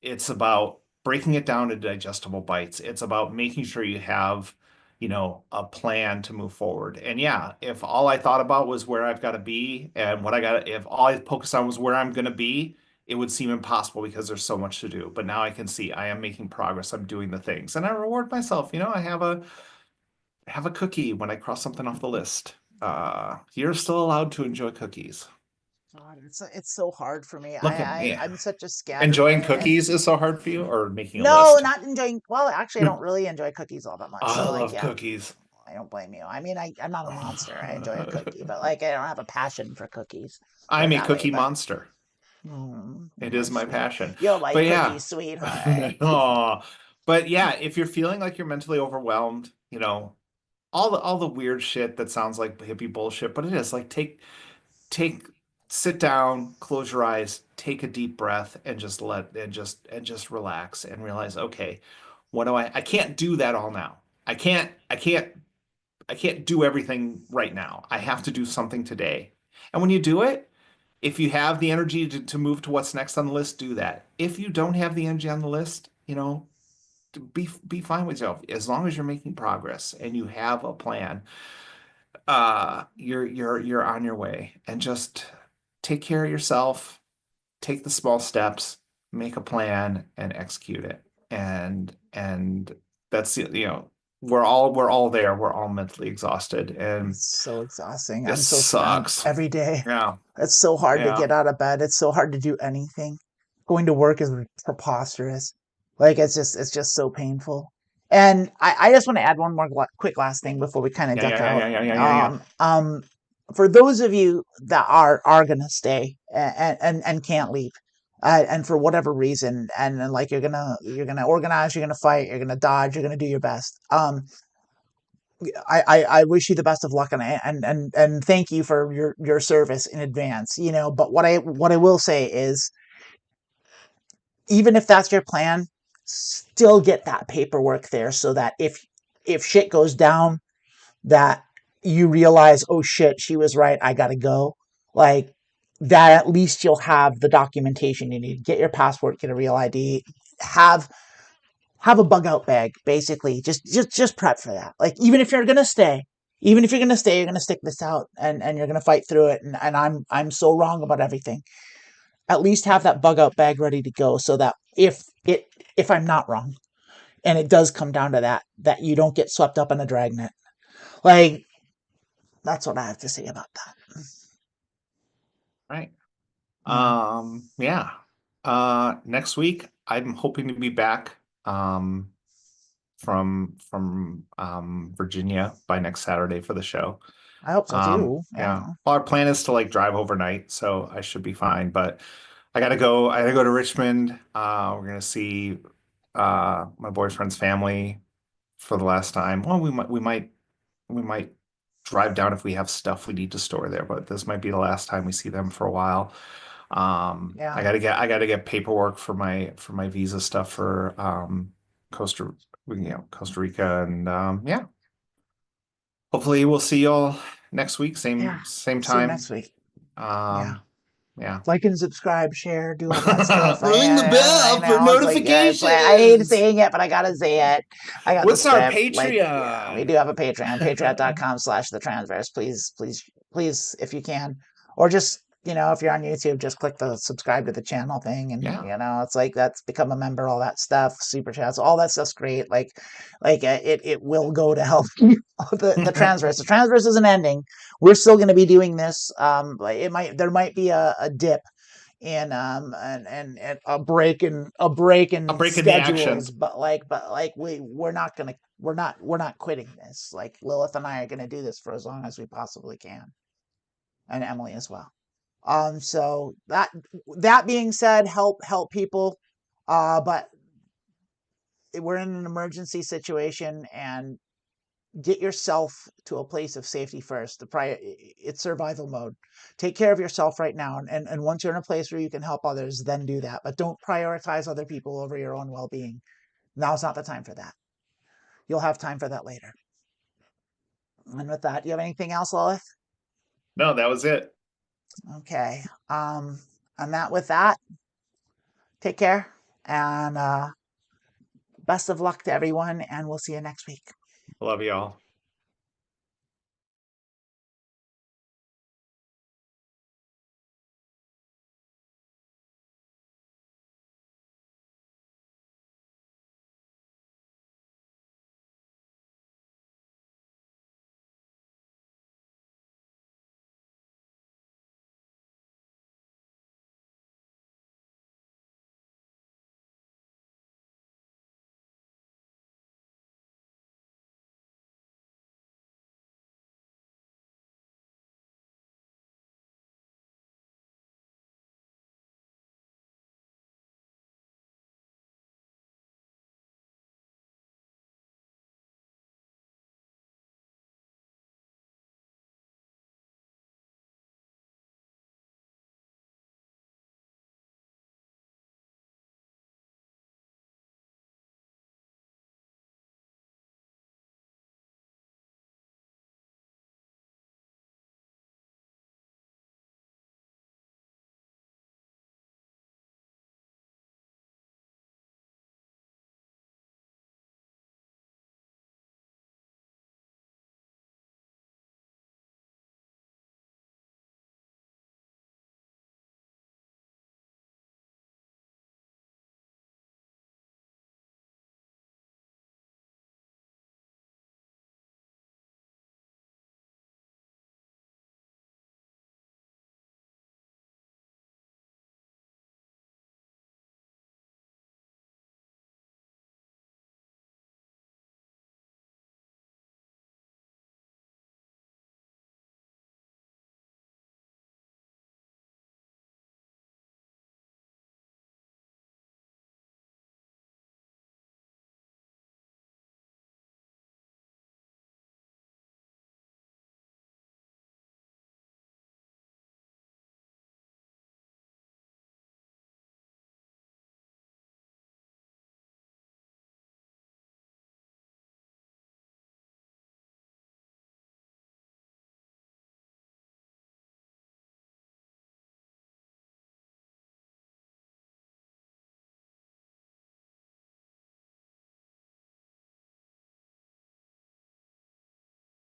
it's about breaking it down to digestible bites. It's about making sure you have, a plan to move forward. And yeah, if all I thought about was where I've got to be and if all I focused on was where I'm going to be, it would seem impossible because there's so much to do. But now I can see I am making progress. I'm doing the things, and I reward myself. I have a cookie when I cross something off the list. You're still allowed to enjoy cookies. God, it's so hard for me. Look at me. I'm such a Enjoying scatterbrain, and cookies is so hard for you, or making a no, list? not enjoying. Well, actually, I don't really enjoy cookies all that much. I So like, love yeah. cookies. I don't blame you. I mean, I'm not a monster. I enjoy a cookie, but like I don't have a passion for cookies. Put it I'm a that way. cookie But monster. It my is my sweet, passion. you're But like yeah. cookie sweetheart. Aw. But yeah, if you're feeling like you're mentally overwhelmed, all the weird shit that sounds like hippie bullshit, but it is like take sit down, close your eyes, take a deep breath and just relax and realize, okay, what do I can't do that all now. I can't do everything right now. I have to do something today. And when you do it, if you have the energy to move to what's next on the list, do that. If you don't have the energy on the list, be fine with yourself. As long as you're making progress and you have a plan, you're on your way. And just take care of yourself, take the small steps, make a plan, and execute it. And that's we're all there. We're all mentally exhausted, and It's so exhausting. it I'm so spent sucks. every day. Yeah, It's so hard to yeah, get out of bed. It's so hard to do anything. Going to work is preposterous. Like it's just so painful. And I just want to add one more quick last thing before we kind of yeah, yeah, duck yeah, out. yeah, yeah, yeah, yeah, yeah. For those of you that are gonna stay and can't leave, and for whatever reason, and like you're gonna organize, you're gonna fight, you're gonna dodge, you're gonna do your best. I wish you the best of luck and thank you for your service in advance. But what I will say is, even if that's your plan, still get that paperwork there so that if shit goes down, that you realize, oh shit, she was right, I gotta go. Like that, at least you'll have the documentation you need. Get your passport, get a real ID, have have a bug out bag, basically. Just prep for that. Like even if you're gonna stay, you're gonna stick this out and you're gonna fight through it. And I'm so wrong about everything. At least have that bug out bag ready to go so that if I'm not wrong and it does come down to that you don't get swept up in a dragnet. Like that's what I have to say about that. Right. Yeah. Yeah. Next week, I'm hoping to be back from Virginia by next Saturday for the show. I hope so too. Yeah. Yeah. Well, our plan is to like drive overnight, so I should be fine. But I gotta go to Richmond. We're gonna see my boyfriend's family for the last time. Well, we might drive down if we have stuff we need to store there, but this might be the last time we see them for a while. I Yeah. gotta get paperwork for my visa stuff for Costa Costa Rica, and yeah. Hopefully we'll see y'all next week, Yeah. same See you time. next week. Yeah. Um, yeah. Like and subscribe, share, do all that stuff. Ring the I bell for know it's like I hate notifications. saying it, but I gotta say it. I got the What's our script. Like, yeah, we Patreon? do have a Patreon, patreon.com/the transverse. Please, if you can, or just if you're on YouTube, just click the subscribe to the channel thing, and Yeah. it's like that's become a member, all that stuff, super chats, all that stuff's great. It will go to help the transverse. The transverse isn't ending. We're still going to be doing this. There might be a dip in and a break A in break in the action. schedules, but like we're not quitting this. Like Lilith and I are gonna do this for as long as we possibly can, and Emily as well. So that being said, help people, but we're in an emergency situation, and get yourself to a place of safety first. It's survival mode. Take care of yourself right now, and once you're in a place where you can help others, then do that. But don't prioritize other people over your own well-being. Now's not the time for that. You'll have time for that later. And with that, do you have anything else, Lilith? No, that was it. Okay. With that, take care, and best of luck to everyone, and we'll see you next week. Love y'all.